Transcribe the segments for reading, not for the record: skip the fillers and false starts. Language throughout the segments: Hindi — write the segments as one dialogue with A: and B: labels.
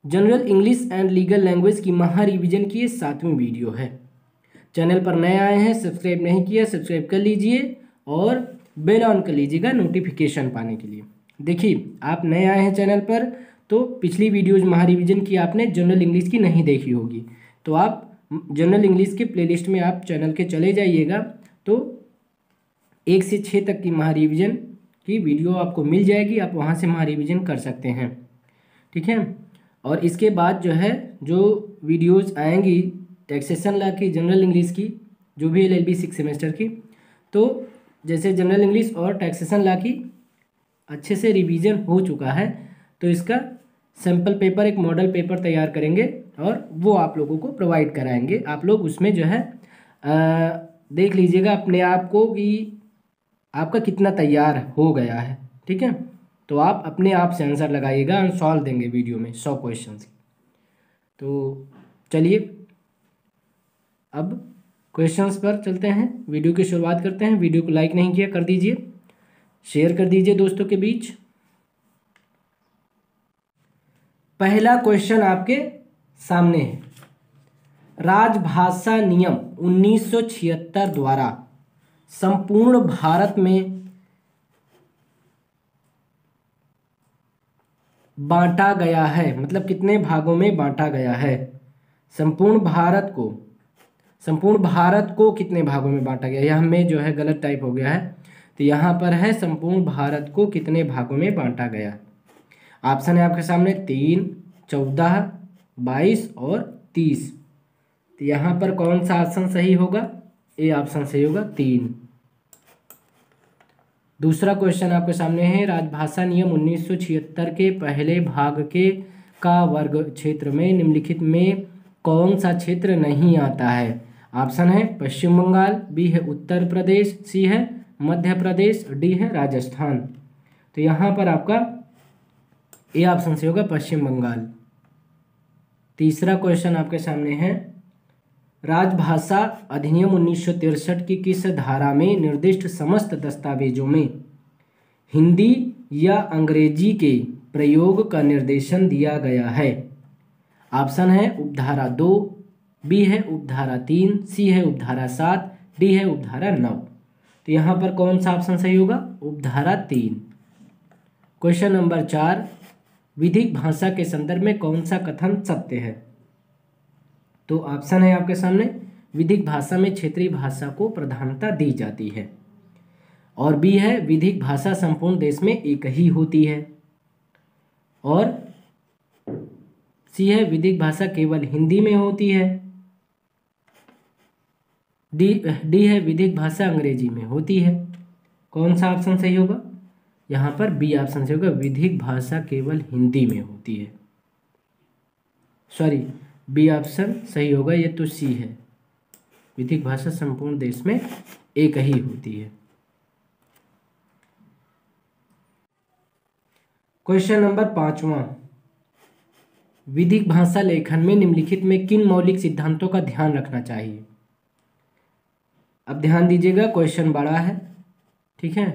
A: General English and legal language की महा रिवीजन की ये 7वीं वीडियो है। चैनल पर नए आए हैं, सब्सक्राइब नहीं किया सब्सक्राइब कर लीजिए और बेल ऑन कर लीजिएगा नोटिफिकेशन पाने के लिए। देखिए, आप नए आए हैं चैनल पर तो पिछली वीडियोज महा रिवीजन की आपने जनरल इंग्लिश की नहीं देखी होगी, तो आप जनरल इंग्लिश के प्लेलिस्ट में आप चैनल के चले जाइएगा तो 1 से 6 तक की महा रिवीजन की वीडियो आपको मिल जाएगी। आप वहाँ से महा रिवीजन कर सकते हैं, ठीक है। और इसके बाद जो है जो वीडियोस आएंगी टैक्सेशन लॉ की, जनरल इंग्लिश की, जो भी LLB 6 सेमेस्टर की, तो जैसे जनरल इंग्लिश और टैक्सेशन लॉ की अच्छे से रिवीजन हो चुका है तो इसका सैम्पल पेपर, एक मॉडल पेपर तैयार करेंगे और वो आप लोगों को प्रोवाइड कराएंगे। आप लोग उसमें जो है देख लीजिएगा अपने आप को कि आपका कितना तैयार हो गया है, ठीक है। तो आप अपने आप से आंसर लगाइएगा, हम सॉल्व देंगे वीडियो में 100 क्वेश्चन की। तो चलिए अब क्वेश्चंस पर चलते हैं, वीडियो की शुरुआत करते हैं। वीडियो को लाइक नहीं किया कर दीजिए, शेयर कर दीजिए दोस्तों के बीच। पहला क्वेश्चन आपके सामने है, राजभाषा नियम 1976 द्वारा संपूर्ण भारत में बांटा गया है, मतलब कितने भागों में बांटा गया है। संपूर्ण भारत को कितने भागों में बांटा गया है, यह हमें जो है गलत टाइप हो गया है, तो यहाँ पर है संपूर्ण भारत को कितने भागों में बांटा गया। ऑप्शन है आपके सामने 3, 14, 22 और 30। तो यहाँ पर कौन सा ऑप्शन सही होगा? ए ऑप्शन सही होगा, 3। दूसरा क्वेश्चन आपके सामने है, राजभाषा नियम 1976 के पहले भाग के का वर्ग क्षेत्र में निम्नलिखित में कौन सा क्षेत्र नहीं आता है? ऑप्शन है पश्चिम बंगाल, बी है उत्तर प्रदेश, सी है मध्य प्रदेश, डी है राजस्थान। तो यहाँ पर आपका ए ऑप्शन से होगा पश्चिम बंगाल। तीसरा क्वेश्चन आपके सामने है, राजभाषा अधिनियम 1963 की किस धारा में निर्दिष्ट समस्त दस्तावेजों में हिंदी या अंग्रेजी के प्रयोग का निर्देशन दिया गया है? ऑप्शन है उपधारा 2, बी है उपधारा 3, सी है उपधारा 7, डी है उपधारा 9। तो यहाँ पर कौन सा ऑप्शन सही होगा? उपधारा 3। क्वेश्चन नंबर 4, विधिक भाषा के संदर्भ में कौन सा कथन सत्य है? तो ऑप्शन है आपके सामने, विधिक भाषा में क्षेत्रीय भाषा को प्रधानता दी जाती है, और बी है विधिक भाषा संपूर्ण देश में एक ही होती है, और सी है विधिक भाषा केवल हिंदी में होती है, डी है विधिक भाषा अंग्रेजी में होती है। कौन सा ऑप्शन सही होगा? यहाँ पर बी ऑप्शन सही होगा, विधिक भाषा केवल हिंदी में होती है। सॉरी, बी ऑप्शन सही होगा, ये तो सी है, विधिक भाषा संपूर्ण देश में एक ही होती है। क्वेश्चन नंबर 5वां, विधिक भाषा लेखन में निम्नलिखित में किन मौलिक सिद्धांतों का ध्यान रखना चाहिए? अब ध्यान दीजिएगा, क्वेश्चन बड़ा है, ठीक है।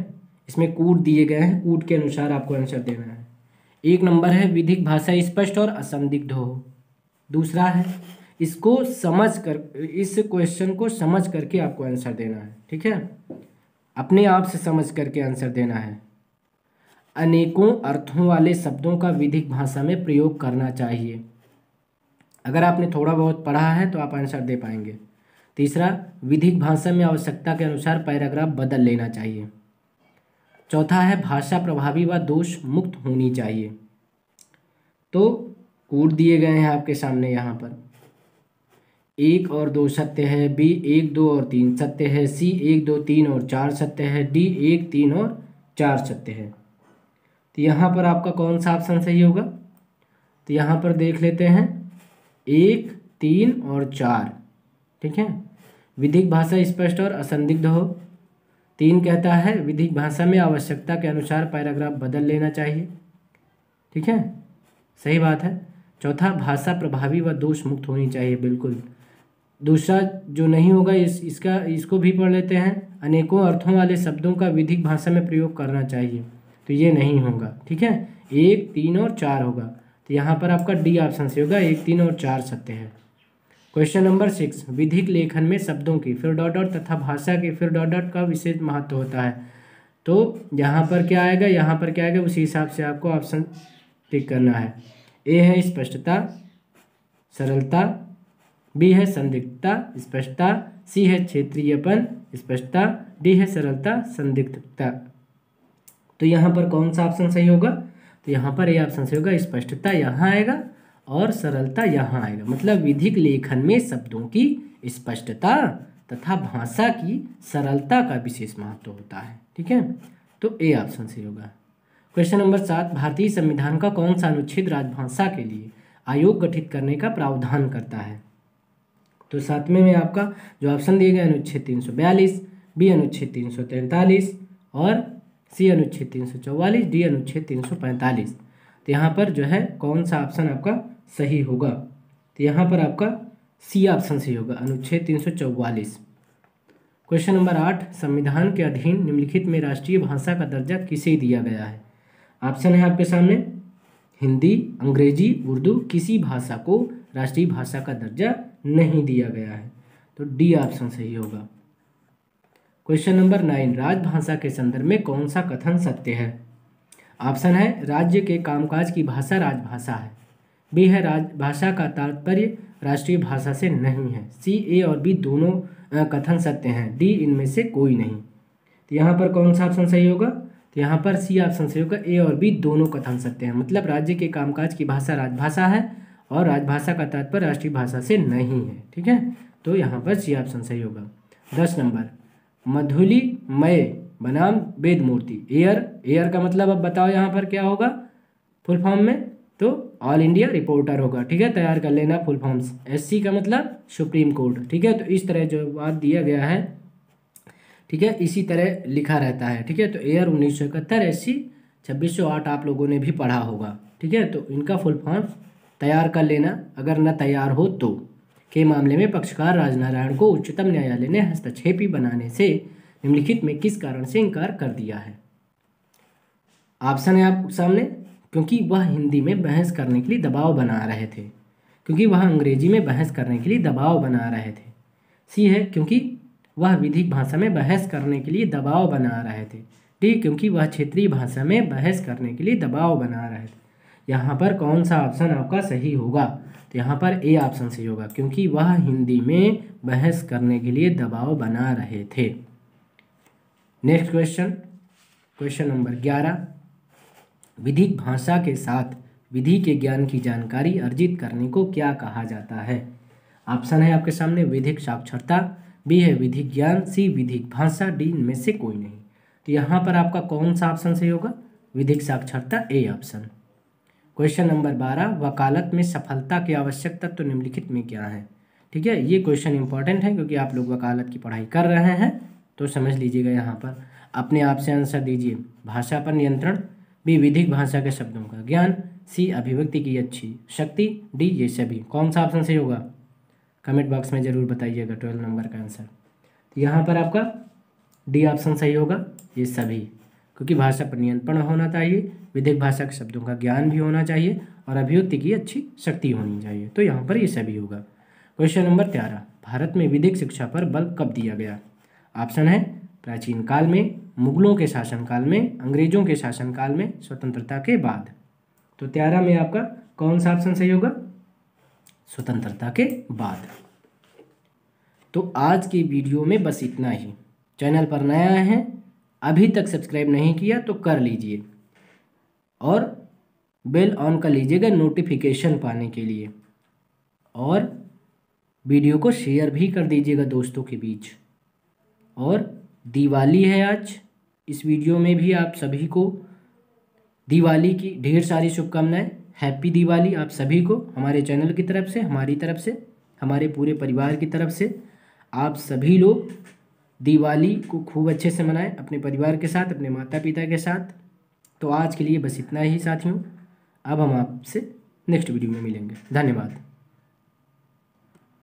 A: इसमें कूट दिए गए हैं, कूट के अनुसार आपको आंसर देना है। 1 नंबर है विधिक भाषा स्पष्ट और असंदिग्ध हो। दूसरा है इसको समझ कर, इस क्वेश्चन को समझ करके आपको आंसर देना है, ठीक है, अपने आप से समझ करके आंसर देना है। अनेकों अर्थों वाले शब्दों का विधिक भाषा में प्रयोग करना चाहिए। अगर आपने थोड़ा बहुत पढ़ा है तो आप आंसर दे पाएंगे। तीसरा, विधिक भाषा में आवश्यकता के अनुसार पैराग्राफ बदल लेना चाहिए। चौथा है भाषा प्रभावी व दोष मुक्त होनी चाहिए। तो कूट दिए गए हैं आपके सामने, यहाँ पर 1 और 2 सत्य है, बी 1, 2 और 3 सत्य है, सी 1, 2, 3 और 4 सत्य है, डी 1, 3 और 4 सत्य है। तो यहाँ पर आपका कौन सा ऑप्शन सही होगा? तो यहाँ पर देख लेते हैं 1, 3 और 4, ठीक है। विधिक भाषा स्पष्ट और असंदिग्ध हो। 3 कहता है विधिक भाषा में आवश्यकता के अनुसार पैराग्राफ बदल लेना चाहिए, ठीक है, सही बात है। चौथा, भाषा प्रभावी व दोष मुक्त होनी चाहिए, बिल्कुल। दूसरा जो नहीं होगा इसको भी पढ़ लेते हैं, अनेकों अर्थों वाले शब्दों का विधिक भाषा में प्रयोग करना चाहिए, तो ये नहीं होगा, ठीक है। 1, 3 और 4 होगा। तो यहाँ पर आपका डी ऑप्शन से होगा, 1, 3 और 4 सत्य है। क्वेश्चन नंबर 6, विधिक लेखन में शब्दों की फिर डॉट डॉट तथा भाषा के फिर डॉट डॉट का विशेष महत्व होता है। तो यहाँ पर क्या आएगा, यहाँ पर क्या आएगा, उसी हिसाब से आपको ऑप्शन टिक करना है। ए है स्पष्टता सरलता, बी है संदिग्धता स्पष्टता, सी है क्षेत्रीयपन स्पष्टता, डी है सरलता संदिग्धता। तो यहाँ पर कौन सा ऑप्शन सही होगा, तो यहाँ पर ए ऑप्शन सही होगा, स्पष्टता यहाँ आएगा और सरलता यहाँ आएगा। मतलब विधिक लेखन में शब्दों की स्पष्टता तथा भाषा की सरलता का विशेष महत्व होता है। ठीक है, तो ए ऑप्शन सही होगा। क्वेश्चन नंबर 7, भारतीय संविधान का कौन सा अनुच्छेद राजभाषा के लिए आयोग गठित करने का प्रावधान करता है। तो 7वें में आपका जो ऑप्शन दिए गए अनुच्छेद 342, बी अनुच्छेद 343 और सी अनुच्छेद 344, डी अनुच्छेद 345। तो यहाँ पर जो है कौन सा ऑप्शन आपका सही होगा, तो यहाँ पर आपका सी ऑप्शन सही होगा, अनुच्छेद 344। क्वेश्चन नंबर 8, संविधान के अधीन निम्नलिखित में राष्ट्रीय भाषा का दर्जा किसे दिया गया है। ऑप्शन है आपके सामने, हिंदी, अंग्रेजी, उर्दू, किसी भाषा को राष्ट्रीय भाषा का दर्जा नहीं दिया गया है। तो डी ऑप्शन सही होगा। क्वेश्चन नंबर 9, राजभाषा के संदर्भ में कौन सा कथन सत्य है। ऑप्शन है, राज्य के कामकाज की भाषा राजभाषा है, बी है राजभाषा का तात्पर्य राष्ट्रीय भाषा से नहीं है, सी ए और बी दोनों कथन सत्य हैं, डी इनमें से कोई नहीं। तो यहाँ पर कौन सा ऑप्शन सही होगा, तो यहाँ पर सी ऑप्शन सही होगा, ए और बी दोनों कथन सत्य हैं। मतलब राज्य के कामकाज की भाषा राजभाषा है और राजभाषा का तात्पर्य राष्ट्रीय भाषा से नहीं है। ठीक है, तो यहाँ पर सी ऑप्शन सही होगा। 10 नंबर, मधुलिमय बनाम वेद मूर्ति, एयर का मतलब अब बताओ यहाँ पर क्या होगा फुल फॉर्म में, तो ऑल इंडिया रिपोर्टर होगा। ठीक है, तैयार कर लेना फुल फॉर्म्स। एससी का मतलब सुप्रीम कोर्ट। ठीक है, तो इस तरह जो बात दिया गया है, ठीक है, इसी तरह लिखा रहता है। ठीक है, तो एयर 1971, एससी 2608 आप लोगों ने भी पढ़ा होगा। ठीक है, तो इनका फुल फॉर्म तैयार कर लेना अगर न तैयार हो तो। के मामले में पक्षकार राजनारायण को उच्चतम न्यायालय ने हस्तक्षेपी बनाने से निम्नलिखित में किस कारण से इनकार कर दिया है। ऑप्शन है आप सामने, क्योंकि वह हिंदी में बहस करने के लिए दबाव बना रहे थे, क्योंकि वह अंग्रेजी में बहस करने के लिए दबाव बना रहे थे, सी है क्योंकि वह विधिक भाषा में बहस करने के लिए दबाव बना रहे थे, डी क्योंकि वह क्षेत्रीय भाषा में बहस करने के लिए दबाव बना रहे थे। यहाँ पर कौन सा ऑप्शन आपका सही होगा, तो यहाँ पर ए ऑप्शन सही होगा, क्योंकि वह हिंदी में बहस करने के लिए दबाव बना रहे थे। नेक्स्ट क्वेश्चन, क्वेश्चन नंबर 11, विधिक भाषा के साथ विधि के ज्ञान की जानकारी अर्जित करने को क्या कहा जाता है। ऑप्शन है आपके सामने, विधिक साक्षरता, बी है विधिक ज्ञान, सी विधिक भाषा, डी इनमें से कोई नहीं। तो यहाँ पर आपका कौन सा ऑप्शन सही होगा, विधिक साक्षरता, ए ऑप्शन। क्वेश्चन नंबर 12, वकालत में सफलता के आवश्यक तत्व निम्नलिखित में क्या है। ठीक है, ये क्वेश्चन इंपॉर्टेंट है क्योंकि आप लोग वकालत की पढ़ाई कर रहे हैं, तो समझ लीजिएगा। यहाँ पर अपने आप से आंसर दीजिए। भाषा पर नियंत्रण, बी विधिक भाषा के शब्दों का ज्ञान, सी अभिव्यक्ति की अच्छी शक्ति, डी ये सभी। कौन सा ऑप्शन सही होगा कमेंट बॉक्स में ज़रूर बताइएगा 12 नंबर का आंसर। तो यहाँ पर आपका डी ऑप्शन सही होगा, ये सभी, क्योंकि भाषा पर नियंत्रण होना चाहिए, विधिक भाषा के शब्दों का ज्ञान भी होना चाहिए और अभिव्यक्ति की अच्छी शक्ति होनी चाहिए। तो यहाँ पर ये सभी होगा। क्वेश्चन नंबर 13, भारत में विधिक शिक्षा पर बल कब दिया गया। ऑप्शन है, प्राचीन काल में, मुगलों के शासनकाल में, अंग्रेजों के शासनकाल में, स्वतंत्रता के बाद। तो 13 में आपका कौन सा ऑप्शन सही होगा, स्वतंत्रता के बाद। तो आज की वीडियो में बस इतना ही। चैनल पर नया है, अभी तक सब्सक्राइब नहीं किया तो कर लीजिए और बेल ऑन कर लीजिएगा नोटिफिकेशन पाने के लिए, और वीडियो को शेयर भी कर दीजिएगा दोस्तों के बीच। और दिवाली है आज, इस वीडियो में भी आप सभी को दिवाली की ढेर सारी शुभकामनाएं। हैप्पी दिवाली आप सभी को, हमारे चैनल की तरफ से, हमारी तरफ से, हमारे पूरे परिवार की तरफ से। आप सभी लोग दिवाली को खूब अच्छे से मनाएं अपने परिवार के साथ, अपने माता पिता के साथ। तो आज के लिए बस इतना ही साथियों, अब हम आपसे नेक्स्ट वीडियो में मिलेंगे। धन्यवाद।